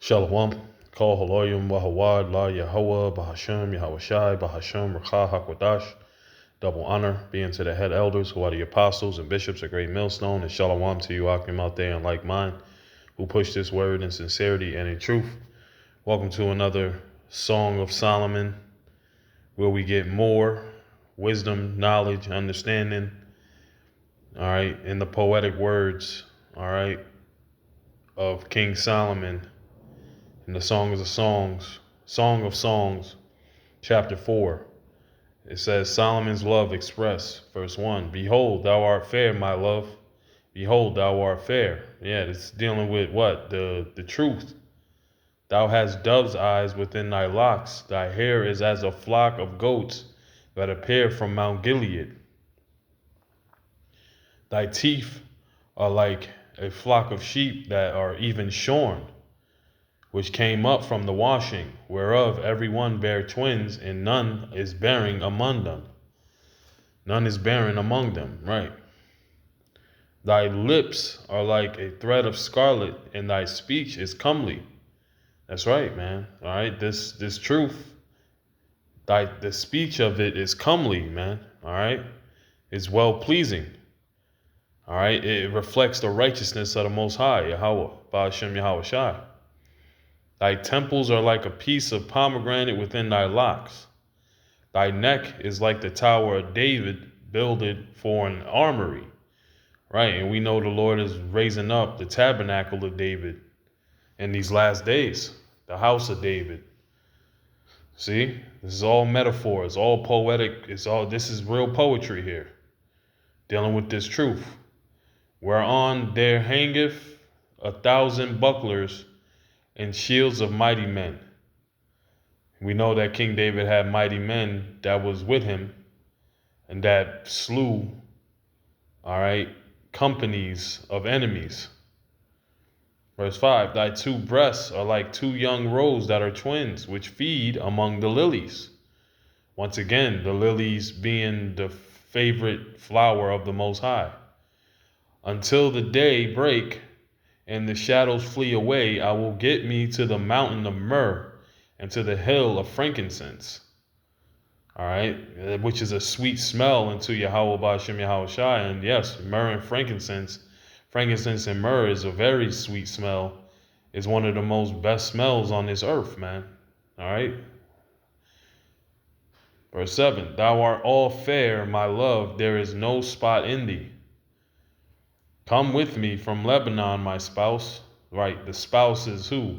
Shalom. Call Haloyim Wahawad La Yahweh Bahashem Yahweh Bahashem Rakha Hakwadash. Double honor being to the head elders who are the apostles and bishops of Great Millstone, and shalom to you Akim out there in like mind who push this word in sincerity and in truth. Welcome to another Song of Solomon where we get more wisdom, knowledge, understanding, all right, in the poetic words, all right, of King Solomon in the Song of Songs, chapter 4. It says, Solomon's love expressed, verse 1. Behold, thou art fair, my love. Behold, thou art fair. Yeah, it's dealing with what? The truth. Thou hast dove's eyes within thy locks. Thy hair is as a flock of goats that appear from Mount Gilead. Thy teeth are like a flock of sheep that are even shorn, which came up from the washing, whereof every one bare twins, and none is bearing among them. None is barren among them, right? Thy lips are like a thread of scarlet, and thy speech is comely. That's right, man. All right, this truth, the speech of it is comely, man. All right, it's well pleasing. All right, it reflects the righteousness of the Most High, Yahweh, Ba'ashem Yahweh Shai. Thy temples are like a piece of pomegranate within thy locks. Thy neck is like the tower of David, builded for an armory. Right, and we know the Lord is raising up the tabernacle of David in these last days, the house of David. See, this is all metaphor, it's all poetic, this is real poetry here, dealing with this truth. Whereon there hangeth 1,000 bucklers and shields of mighty men. We know that King David had mighty men that was with him and that slew, all right, companies of enemies. Verse 5, thy two breasts are like two young roes that are twins, which feed among the lilies. Once again, the lilies being the favorite flower of the Most High. Until the day break and the shadows flee away, I will get me to the mountain of myrrh and to the hill of frankincense. All right, which is a sweet smell unto Yahweh Ba'ashem Yahweh Shai. And yes, myrrh and frankincense and myrrh is a very sweet smell. It's one of the most best smells on this earth, man. All right. Verse 7, thou art all fair, my love, there is no spot in thee. Come with me from Lebanon, my spouse. Right, the spouse is who?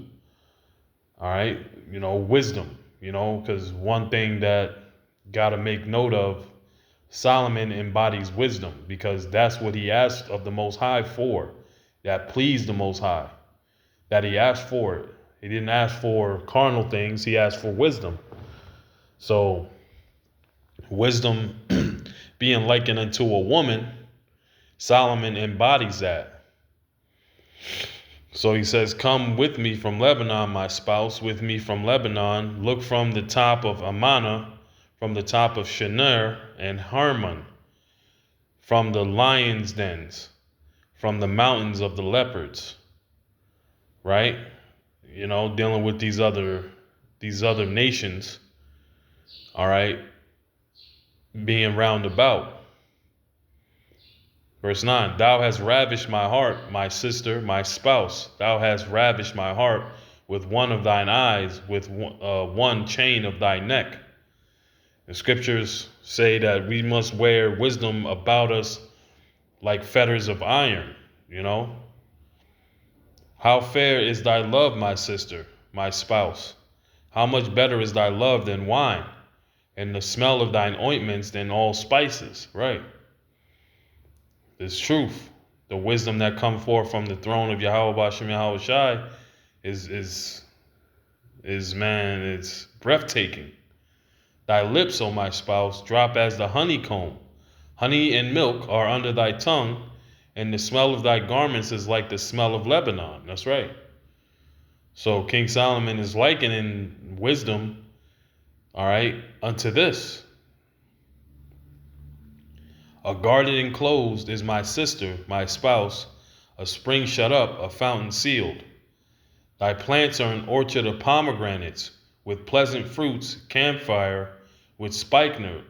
All right, wisdom, because one thing that got to make note of, Solomon embodies wisdom because that's what he asked of the Most High for. That pleased the Most High, that he asked for it. He didn't ask for carnal things, he asked for wisdom. So wisdom being likened unto a woman, Solomon embodies that. So he says, come with me from Lebanon, my spouse, with me from Lebanon. Look from the top of Amana, from the top of Shenir and Harmon, from the lions' dens, from the mountains of the leopards. Right? Dealing with these other nations, all right, being round about. Verse 9, thou hast ravished my heart, my sister, my spouse. Thou hast ravished my heart with one of thine eyes, with one chain of thy neck. The scriptures say that we must wear wisdom about us like fetters of iron, How fair is thy love, my sister, my spouse? How much better is thy love than wine, and the smell of thine ointments than all spices, right? This truth, the wisdom that come forth from the throne of Yahweh Ba'ashem Yahweh Shai is man, it's breathtaking. Thy lips, O my spouse, drop as the honeycomb. Honey and milk are under thy tongue, and the smell of thy garments is like the smell of Lebanon. That's right. So King Solomon is likening wisdom, all right, unto this. A garden enclosed is my sister, my spouse, a spring shut up, a fountain sealed. Thy plants are an orchard of pomegranates, with pleasant fruits, camphire, with spikenard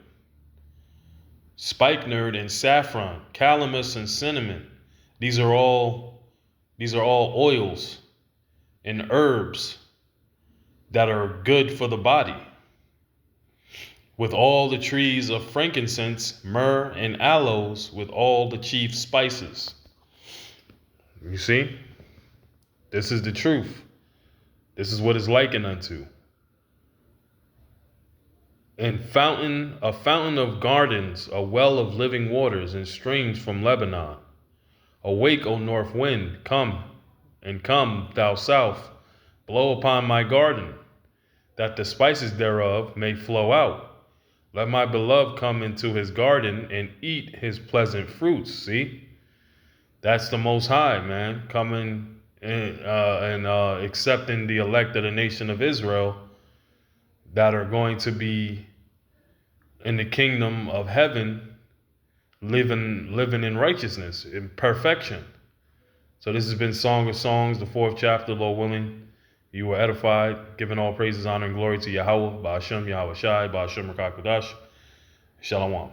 and saffron, calamus and cinnamon. These are all oils and herbs that are good for the body. With all the trees of frankincense, myrrh, and aloes, with all the chief spices. You see? This is the truth. This is what it's likened unto. And a fountain of gardens, a well of living waters, and streams from Lebanon. Awake, O north wind, come, and come, thou south, blow upon my garden, that the spices thereof may flow out. Let my beloved come into his garden and eat his pleasant fruits. See? That's the Most High, man, coming and accepting the elect of the nation of Israel that are going to be in the kingdom of heaven, living in righteousness, in perfection. So this has been Song of Songs, the 4th chapter, Lord willing. You were edified, giving all praises, honor, and glory to Yahweh, Ba'ashem, Yahweh Shai, Ba'ashem Rakakudash. Shalom.